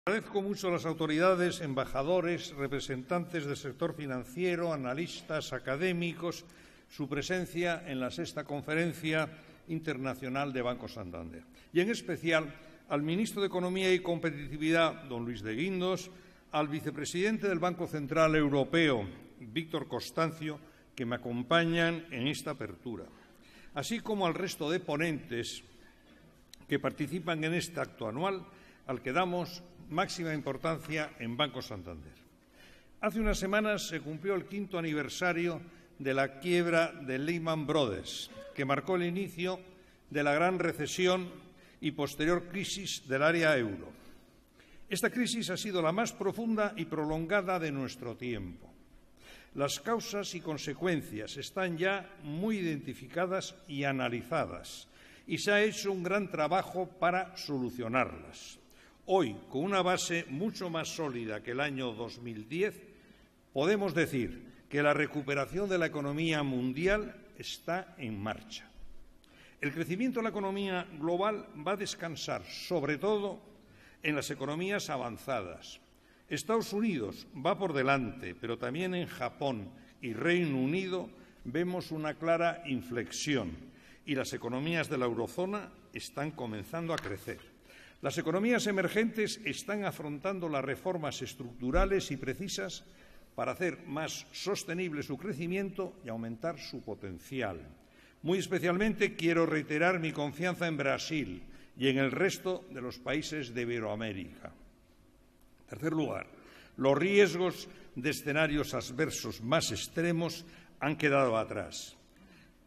Agradezco mucho a las autoridades, embajadores, representantes del sector financiero, analistas, académicos, su presencia en la 6ª Conferencia Internacional de Banco Santander. Y en especial al ministro de Economía y Competitividad, don Luis de Guindos, al vicepresidente del Banco Central Europeo, Víctor Constancio, que me acompañan en esta apertura, así como al resto de ponentes que participan en este acto anual al que damos máxima importancia en Banco Santander. Hace unas semanas se cumplió el 5º aniversario de la quiebra de Lehman Brothers, que marcó el inicio de la gran recesión y posterior crisis del área euro. Esta crisis ha sido la más profunda y prolongada de nuestro tiempo. Las causas y consecuencias están ya muy identificadas y analizadas, y se ha hecho un gran trabajo para solucionarlas. Hoy, con una base mucho más sólida que el año 2010, podemos decir que la recuperación de la economía mundial está en marcha. El crecimiento de la economía global va a descansar, sobre todo, en las economías avanzadas. Estados Unidos va por delante, pero también en Japón y Reino Unido vemos una clara inflexión y las economías de la eurozona están comenzando a crecer. Las economías emergentes están afrontando las reformas estructurales y precisas para hacer más sostenible su crecimiento y aumentar su potencial. Muy especialmente quiero reiterar mi confianza en Brasil y en el resto de los países de Iberoamérica. En tercer lugar, los riesgos de escenarios adversos más extremos han quedado atrás.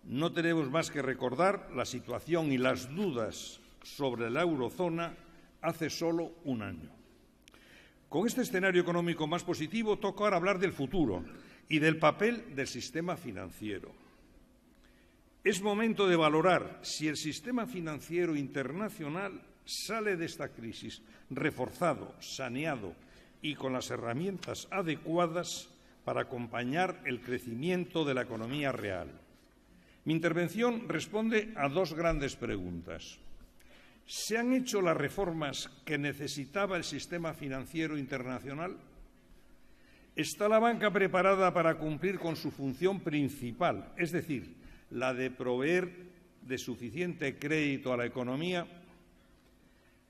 No tenemos más que recordar la situación y las dudas sobre la eurozona hace solo un año. Con este escenario económico más positivo, toca ahora hablar del futuro y del papel del sistema financiero. Es momento de valorar si el sistema financiero internacional sale de esta crisis reforzado, saneado y con las herramientas adecuadas para acompañar el crecimiento de la economía real. Mi intervención responde a dos grandes preguntas. ¿Se han hecho las reformas que necesitaba el sistema financiero internacional? ¿Está la banca preparada para cumplir con su función principal, es decir, la de proveer de suficiente crédito a la economía?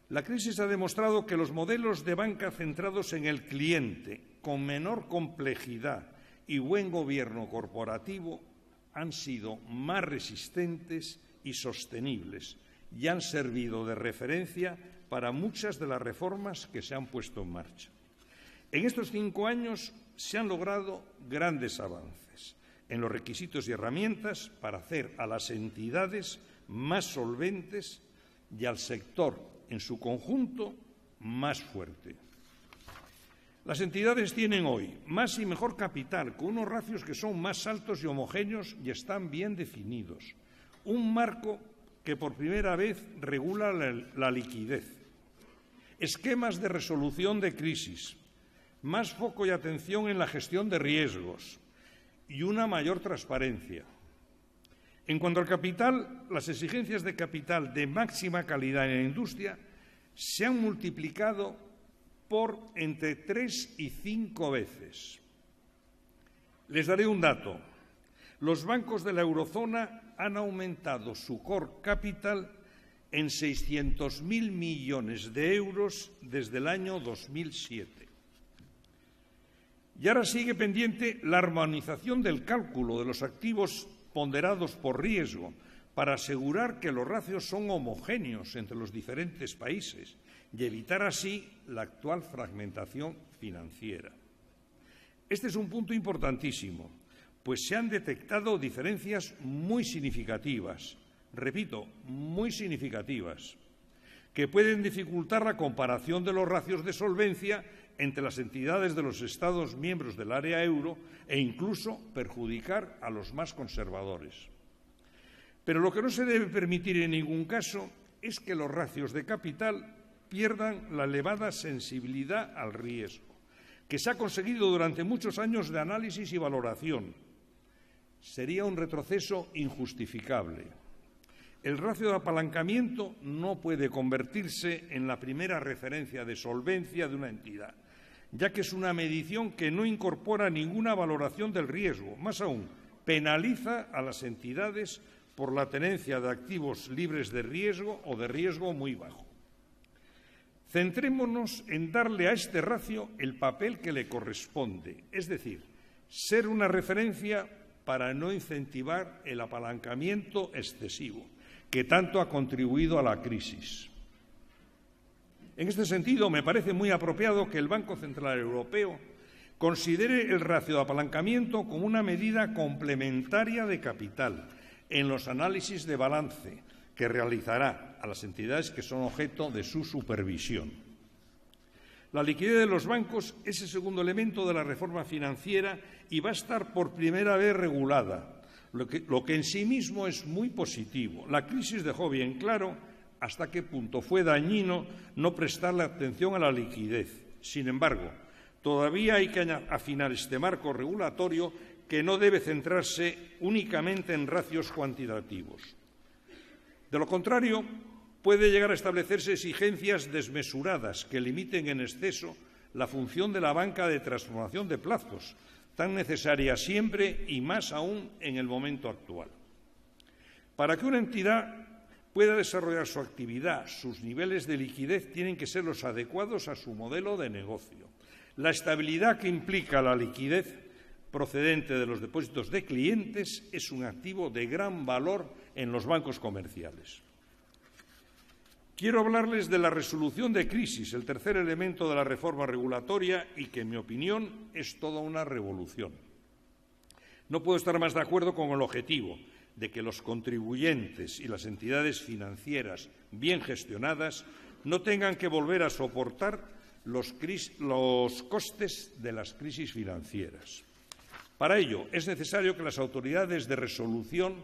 La crisis ha demostrado que los modelos de banca centrados en el cliente, con menor complejidad y buen gobierno corporativo, han sido más resistentes y sostenibles y han servido de referencia para muchas de las reformas que se han puesto en marcha. En estos 5 años se han logrado grandes avances en los requisitos y herramientas para hacer a las entidades más solventes y al sector en su conjunto más fuerte. Las entidades tienen hoy más y mejor capital, con unos ratios que son más altos y homogéneos y están bien definidos. Un marco que por primera vez regula la liquidez. Esquemas de resolución de crisis, más foco y atención en la gestión de riesgos y una mayor transparencia. En cuanto al capital, las exigencias de capital de máxima calidad en la industria se han multiplicado por entre 3 y 5 veces. Les daré un dato. Los bancos de la eurozona han aumentado su core capital en 600.000 millones de euros desde el año 2007. Y ahora sigue pendiente la armonización del cálculo de los activos ponderados por riesgo para asegurar que los ratios son homogéneos entre los diferentes países y evitar así la actual fragmentación financiera. Este es un punto importantísimo, pues se han detectado diferencias muy significativas, repito, muy significativas, que pueden dificultar la comparación de los ratios de solvencia entre las entidades de los Estados miembros del área euro e incluso perjudicar a los más conservadores. Pero lo que no se debe permitir en ningún caso es que los ratios de capital pierdan la elevada sensibilidad al riesgo, que se ha conseguido durante muchos años de análisis y valoración. Sería un retroceso injustificable. El ratio de apalancamiento no puede convertirse en la primera referencia de solvencia de una entidad, ya que es una medición que no incorpora ninguna valoración del riesgo. Más aún, penaliza a las entidades por la tenencia de activos libres de riesgo o de riesgo muy bajo. Centrémonos en darle a este ratio el papel que le corresponde, es decir, ser una referencia para no incentivar el apalancamiento excesivo, que tanto ha contribuido a la crisis. En este sentido, me parece muy apropiado que el Banco Central Europeo considere el ratio de apalancamiento como una medida complementaria de capital en los análisis de balance que realizará a las entidades que son objeto de su supervisión. La liquidez de los bancos es el segundo elemento de la reforma financiera y va a estar por primera vez regulada, lo que en sí mismo es muy positivo. La crisis dejó bien claro hasta qué punto fue dañino no prestarle atención a la liquidez. Sin embargo, todavía hay que afinar este marco regulatorio que no debe centrarse únicamente en ratios cuantitativos. De lo contrario, puede llegar a establecerse exigencias desmesuradas que limiten en exceso la función de la banca de transformación de plazos, tan necesaria siempre y más aún en el momento actual. Para que una entidad pueda desarrollar su actividad, sus niveles de liquidez tienen que ser los adecuados a su modelo de negocio. La estabilidad que implica la liquidez procedente de los depósitos de clientes es un activo de gran valor en los bancos comerciales. Quiero hablarles de la resolución de crisis, el tercer elemento de la reforma regulatoria y que, en mi opinión, es toda una revolución. No puedo estar más de acuerdo con el objetivo de que los contribuyentes y las entidades financieras bien gestionadas no tengan que volver a soportar los costes de las crisis financieras. Para ello, es necesario que las autoridades de resolución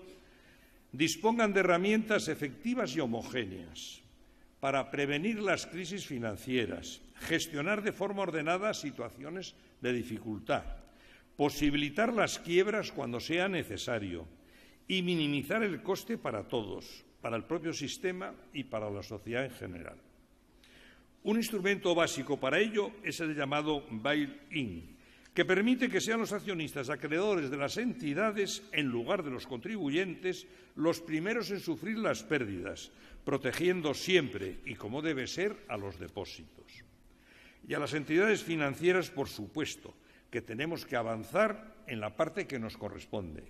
dispongan de herramientas efectivas y homogéneas para prevenir las crisis financieras, gestionar de forma ordenada situaciones de dificultad, posibilitar las quiebras cuando sea necesario y minimizar el coste para todos, para el propio sistema y para la sociedad en general. Un instrumento básico para ello es el llamado bail-in, que permite que sean los accionistas acreedores de las entidades, en lugar de los contribuyentes, los primeros en sufrir las pérdidas, protegiendo siempre, y como debe ser, a los depósitos. Y a las entidades financieras, por supuesto, que tenemos que avanzar en la parte que nos corresponde.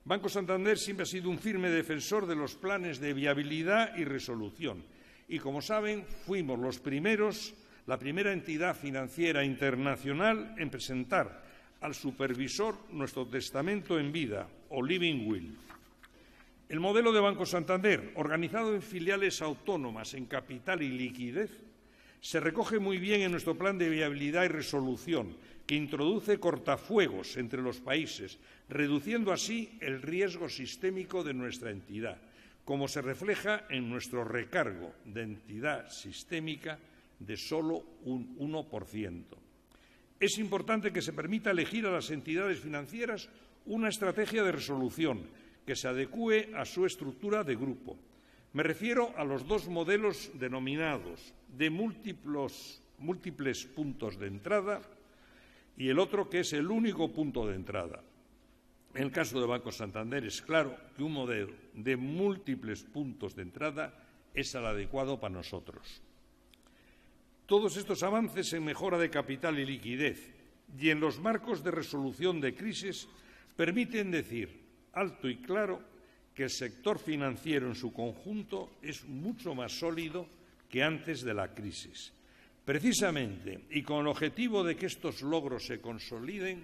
Banco Santander siempre ha sido un firme defensor de los planes de viabilidad y resolución, y como saben, fuimos la primera entidad financiera internacional en presentar al supervisor nuestro testamento en vida, o Living Will. El modelo de Banco Santander, organizado en filiales autónomas en capital y liquidez, se recoge muy bien en nuestro plan de viabilidad y resolución, que introduce cortafuegos entre los países, reduciendo así el riesgo sistémico de nuestra entidad, como se refleja en nuestro recargo de entidad sistémica de solo un 1%. Es importante que se permita elegir a las entidades financieras una estrategia de resolución que se adecúe a su estructura de grupo. Me refiero a los dos modelos denominados de múltiples puntos de entrada y el otro que es el único punto de entrada. En el caso de Banco Santander es claro que un modelo de múltiples puntos de entrada es el adecuado para nosotros. Todos estos avances en mejora de capital y liquidez y en los marcos de resolución de crisis permiten decir alto y claro que el sector financiero en su conjunto es mucho más sólido que antes de la crisis. Precisamente, y con el objetivo de que estos logros se consoliden,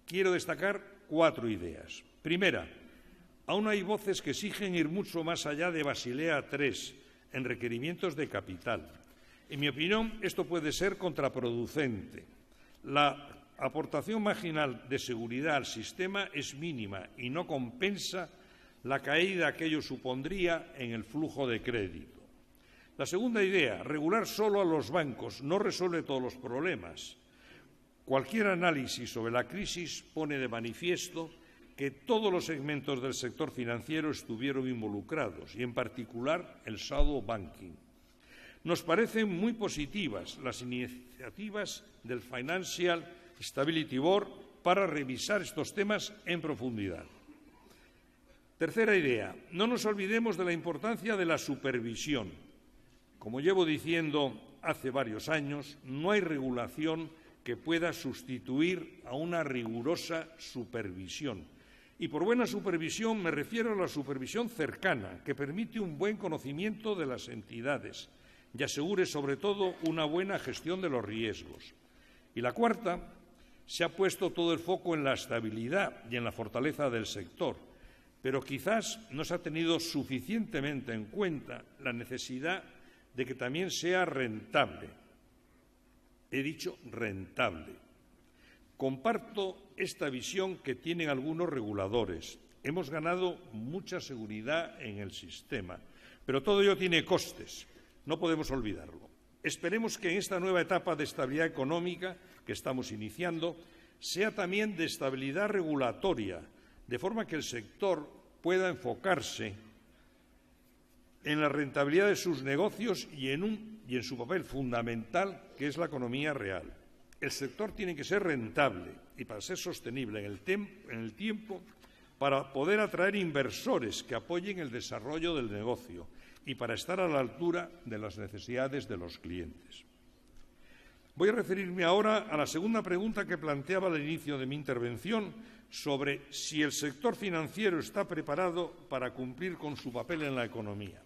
quiero destacar 4 ideas. Primera, aún hay voces que exigen ir mucho más allá de Basilea III en requerimientos de capital. En mi opinión, esto puede ser contraproducente. La aportación marginal de seguridad al sistema es mínima y no compensa la caída que ello supondría en el flujo de crédito. La segunda idea, regular solo a los bancos, no resuelve todos los problemas. Cualquier análisis sobre la crisis pone de manifiesto que todos los segmentos del sector financiero estuvieron involucrados y, en particular, el shadow banking. Nos parecen muy positivas las iniciativas del Financial Stability Board para revisar estos temas en profundidad. Tercera idea, no nos olvidemos de la importancia de la supervisión. Como llevo diciendo hace varios años, no hay regulación que pueda sustituir a una rigurosa supervisión. Y por buena supervisión me refiero a la supervisión cercana, que permite un buen conocimiento de las entidades y asegure, sobre todo, una buena gestión de los riesgos. Y la cuarta, se ha puesto todo el foco en la estabilidad y en la fortaleza del sector, pero quizás no se ha tenido suficientemente en cuenta la necesidad de que también sea rentable. He dicho rentable. Comparto esta visión que tienen algunos reguladores. Hemos ganado mucha seguridad en el sistema, pero todo ello tiene costes. No podemos olvidarlo. Esperemos que en esta nueva etapa de estabilidad económica que estamos iniciando sea también de estabilidad regulatoria, de forma que el sector pueda enfocarse en la rentabilidad de sus negocios y en su papel fundamental, que es la economía real. El sector tiene que ser rentable y, para ser sostenible en el tiempo, para poder atraer inversores que apoyen el desarrollo del negocio y para estar a la altura de las necesidades de los clientes. Voy a referirme ahora a la segunda pregunta que planteaba al inicio de mi intervención sobre si el sector financiero está preparado para cumplir con su papel en la economía.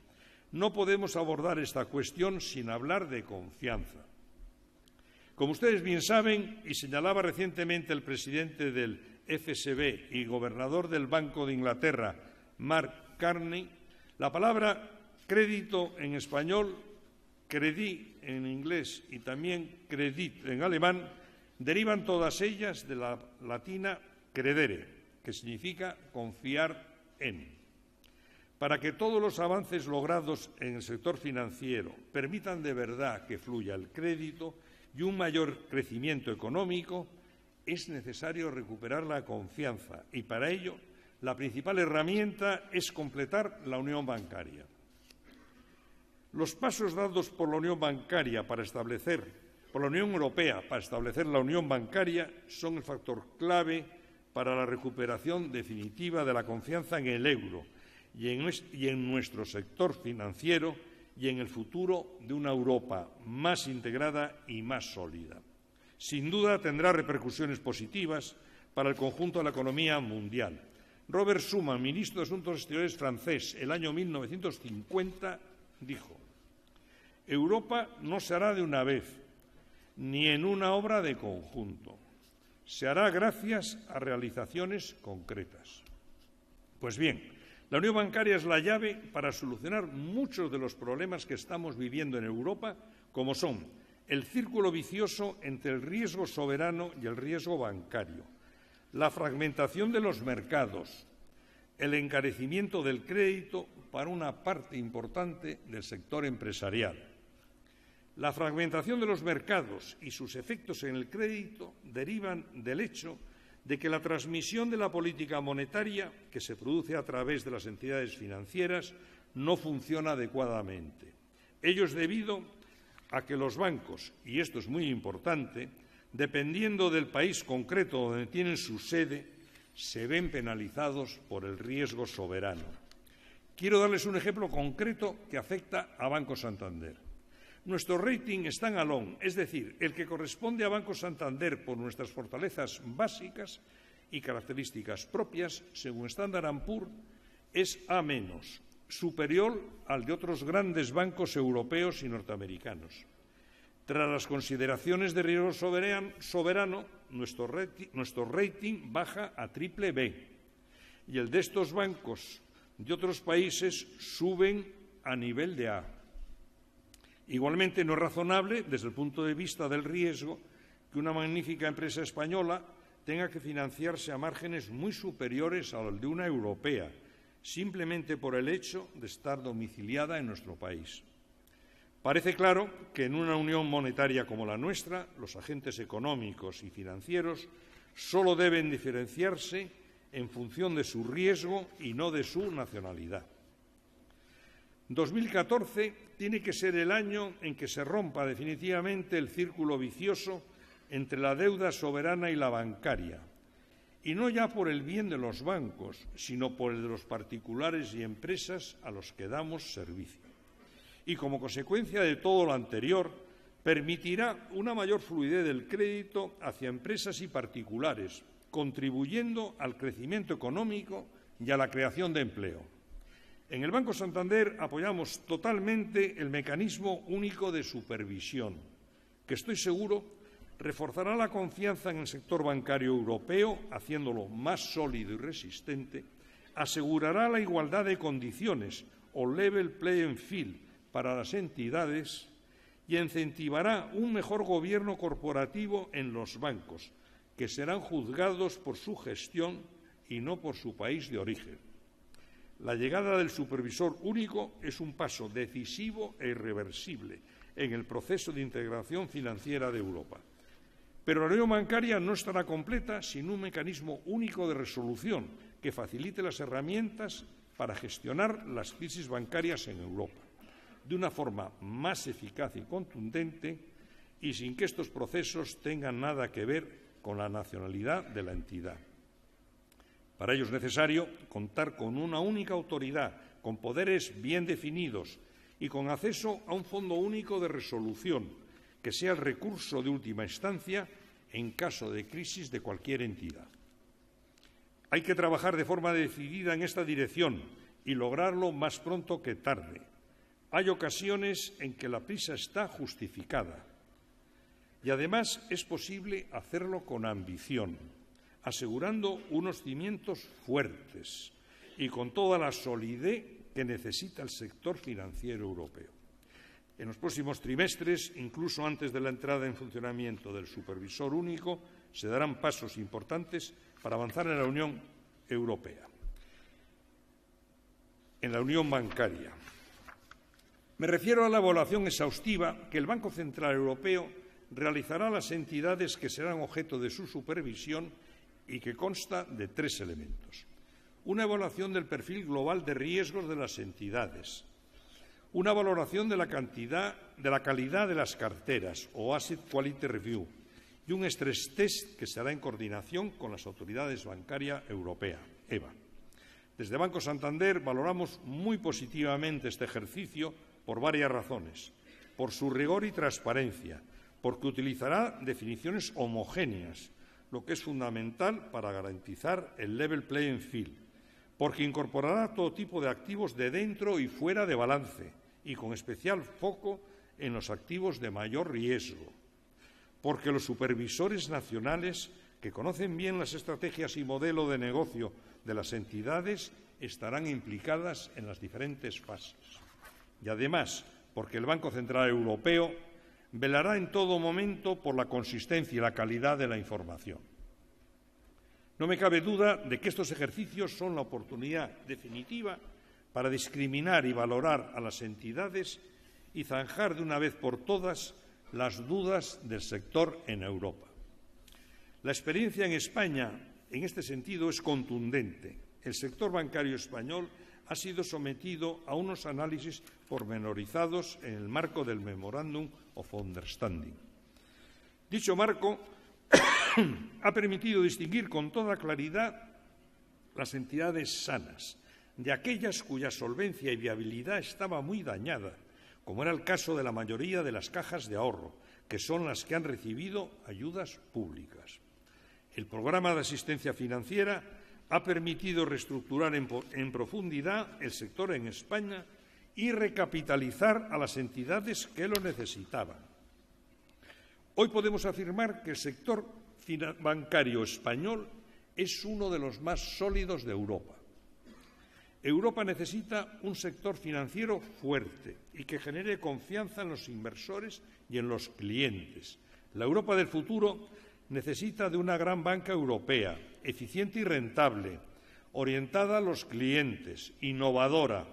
No podemos abordar esta cuestión sin hablar de confianza. Como ustedes bien saben, y señalaba recientemente el presidente del FSB y gobernador del Banco de Inglaterra, Mark Carney, la palabra crédito en español, crédit en inglés y también crédit en alemán, derivan todas ellas de la latina credere, que significa confiar en. Para que todos los avances logrados en el sector financiero permitan de verdad que fluya el crédito y un mayor crecimiento económico, es necesario recuperar la confianza y, para ello, la principal herramienta es completar la unión bancaria. Los pasos dados por la Unión Bancaria por la Unión Europea para establecer la unión bancaria son el factor clave para la recuperación definitiva de la confianza en el euro y en nuestro sector financiero y en el futuro de una Europa más integrada y más sólida. Sin duda tendrá repercusiones positivas para el conjunto de la economía mundial. Robert Schuman, ministro de Asuntos Exteriores francés, el año 1950, dijo: Europa no se hará de una vez, ni en una obra de conjunto. Se hará gracias a realizaciones concretas. Pues bien, la unión bancaria es la llave para solucionar muchos de los problemas que estamos viviendo en Europa, como son el círculo vicioso entre el riesgo soberano y el riesgo bancario, la fragmentación de los mercados, el encarecimiento del crédito para una parte importante del sector empresarial. La fragmentación de los mercados y sus efectos en el crédito derivan del hecho de que la transmisión de la política monetaria, que se produce a través de las entidades financieras, no funciona adecuadamente. Ello es debido a que los bancos, y esto es muy importante, dependiendo del país concreto donde tienen su sede, se ven penalizados por el riesgo soberano. Quiero darles un ejemplo concreto que afecta a Banco Santander. Nuestro rating está en A-, es decir, el que corresponde a Banco Santander por nuestras fortalezas básicas y características propias, según Standard & Poor's, es A-, superior al de otros grandes bancos europeos y norteamericanos. Tras las consideraciones de riesgo soberano, nuestro rating baja a BBB y el de estos bancos de otros países suben a nivel de A. Igualmente, no es razonable, desde el punto de vista del riesgo, que una magnífica empresa española tenga que financiarse a márgenes muy superiores al de una europea, simplemente por el hecho de estar domiciliada en nuestro país. Parece claro que en una unión monetaria como la nuestra, los agentes económicos y financieros solo deben diferenciarse en función de su riesgo y no de su nacionalidad. 2014 tiene que ser el año en que se rompa definitivamente el círculo vicioso entre la deuda soberana y la bancaria, y no ya por el bien de los bancos, sino por el de los particulares y empresas a los que damos servicio. Y como consecuencia de todo lo anterior, permitirá una mayor fluidez del crédito hacia empresas y particulares, contribuyendo al crecimiento económico y a la creación de empleo. En el Banco Santander apoyamos totalmente el mecanismo único de supervisión, que estoy seguro reforzará la confianza en el sector bancario europeo, haciéndolo más sólido y resistente, asegurará la igualdad de condiciones o level playing field para las entidades y incentivará un mejor gobierno corporativo en los bancos, que serán juzgados por su gestión y no por su país de origen. La llegada del supervisor único es un paso decisivo e irreversible en el proceso de integración financiera de Europa. Pero la unión bancaria no estará completa sin un mecanismo único de resolución que facilite las herramientas para gestionar las crisis bancarias en Europa de una forma más eficaz y contundente y sin que estos procesos tengan nada que ver con la nacionalidad de la entidad. Para ello es necesario contar con una única autoridad, con poderes bien definidos y con acceso a un fondo único de resolución, que sea el recurso de última instancia en caso de crisis de cualquier entidad. Hay que trabajar de forma decidida en esta dirección y lograrlo más pronto que tarde. Hay ocasiones en que la prisa está justificada y, además, es posible hacerlo con ambición, asegurando unos cimientos fuertes y con toda la solidez que necesita el sector financiero europeo. En los próximos trimestres, incluso antes de la entrada en funcionamiento del supervisor único, se darán pasos importantes para avanzar en la Unión Europea, en la Unión Bancaria. Me refiero a la evaluación exhaustiva que el Banco Central Europeo realizará a las entidades que serán objeto de su supervisión y que consta de 3 elementos. Una evaluación del perfil global de riesgos de las entidades, una valoración de la calidad de las carteras o Asset Quality Review y un stress test que se hará en coordinación con las autoridades bancarias europeas, EBA. Desde Banco Santander valoramos muy positivamente este ejercicio por varias razones. Por su rigor y transparencia, porque utilizará definiciones homogéneas, lo que es fundamental para garantizar el level playing field, porque incorporará todo tipo de activos de dentro y fuera de balance, y con especial foco en los activos de mayor riesgo, porque los supervisores nacionales, que conocen bien las estrategias y modelo de negocio de las entidades, estarán implicadas en las diferentes fases. Y, además, porque el Banco Central Europeo velará en todo momento por la consistencia y la calidad de la información. No me cabe duda de que estos ejercicios son la oportunidad definitiva para discriminar y valorar a las entidades y zanjar de una vez por todas las dudas del sector en Europa. La experiencia en España, en este sentido, es contundente. El sector bancario español ha sido sometido a unos análisis pormenorizados en el marco del Memorandum of Understanding. Dicho marco ha permitido distinguir con toda claridad las entidades sanas de aquellas cuya solvencia y viabilidad estaba muy dañada, como era el caso de la mayoría de las cajas de ahorro, que son las que han recibido ayudas públicas. El programa de asistencia financiera ha permitido reestructurar en profundidad el sector en España y recapitalizar a las entidades que lo necesitaban. Hoy podemos afirmar que el sector bancario español es uno de los más sólidos de Europa. Europa necesita un sector financiero fuerte y que genere confianza en los inversores y en los clientes. La Europa del futuro necesita de una gran banca europea, eficiente y rentable, orientada a los clientes, innovadora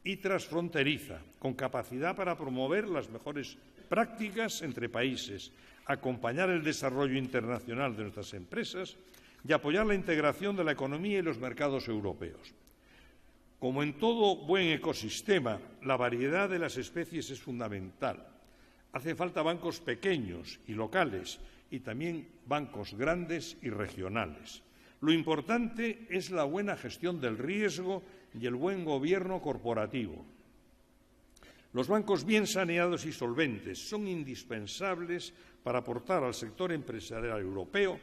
y transfronteriza, con capacidad para promover las mejores prácticas entre países, acompañar el desarrollo internacional de nuestras empresas y apoyar la integración de la economía y los mercados europeos. Como en todo buen ecosistema, la variedad de las especies es fundamental. Hace falta bancos pequeños y locales y también bancos grandes y regionales. Lo importante es la buena gestión del riesgo y el buen gobierno corporativo. Los bancos bien saneados y solventes son indispensables para aportar al sector empresarial europeo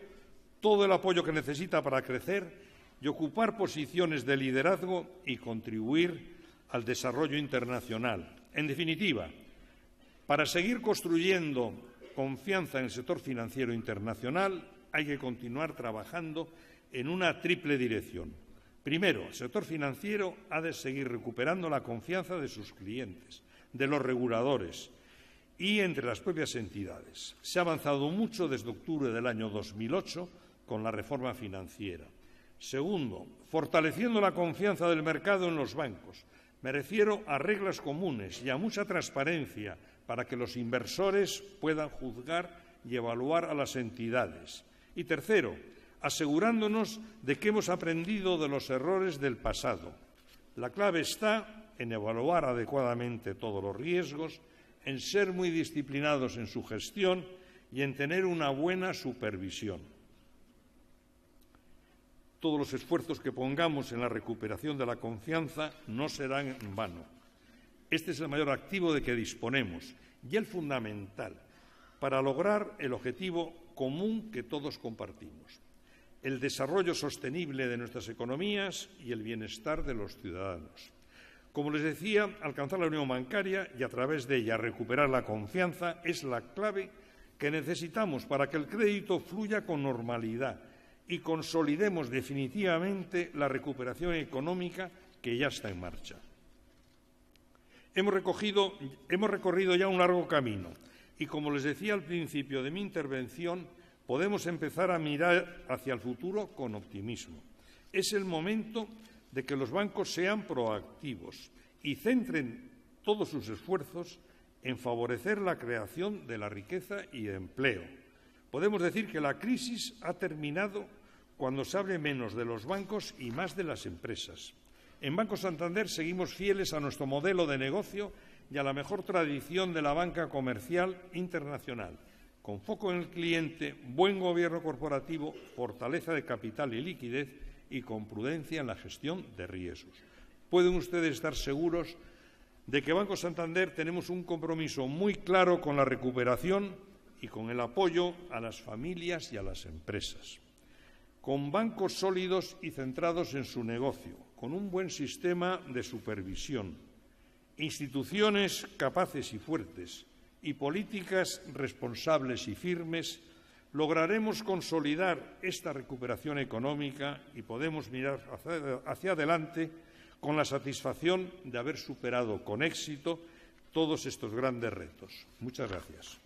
todo el apoyo que necesita para crecer y ocupar posiciones de liderazgo y contribuir al desarrollo internacional. En definitiva, para seguir construyendo confianza en el sector financiero internacional hay que continuar trabajando en una triple dirección. Primero, el sector financiero ha de seguir recuperando la confianza de sus clientes, de los reguladores y entre las propias entidades. Se ha avanzado mucho desde octubre del año 2008 con la reforma financiera. Segundo, fortaleciendo la confianza del mercado en los bancos. Me refiero a reglas comunes y a mucha transparencia para que los inversores puedan juzgar y evaluar a las entidades. Y tercero, asegurándonos de que hemos aprendido de los errores del pasado. La clave está en evaluar adecuadamente todos los riesgos, en ser muy disciplinados en su gestión y en tener una buena supervisión. Todos los esfuerzos que pongamos en la recuperación de la confianza no serán en vano. Este es el mayor activo de que disponemos y el fundamental para lograr el objetivo común que todos compartimos: el desarrollo sostenible de nuestras economías y el bienestar de los ciudadanos. Como les decía, alcanzar la unión bancaria y a través de ella recuperar la confianza es la clave que necesitamos para que el crédito fluya con normalidad y consolidemos definitivamente la recuperación económica que ya está en marcha. Hemos recorrido ya un largo camino y, como les decía al principio de mi intervención, podemos empezar a mirar hacia el futuro con optimismo. Es el momento de que los bancos sean proactivos y centren todos sus esfuerzos en favorecer la creación de la riqueza y empleo. Podemos decir que la crisis ha terminado cuando se hable menos de los bancos y más de las empresas. En Banco Santander seguimos fieles a nuestro modelo de negocio y a la mejor tradición de la banca comercial internacional, con foco en el cliente, buen gobierno corporativo, fortaleza de capital y liquidez y con prudencia en la gestión de riesgos. Pueden ustedes estar seguros de que Banco Santander tenemos un compromiso muy claro con la recuperación y con el apoyo a las familias y a las empresas. Con bancos sólidos y centrados en su negocio, con un buen sistema de supervisión, instituciones capaces y fuertes y políticas responsables y firmes, lograremos consolidar esta recuperación económica y podemos mirar hacia adelante con la satisfacción de haber superado con éxito todos estos grandes retos. Muchas gracias.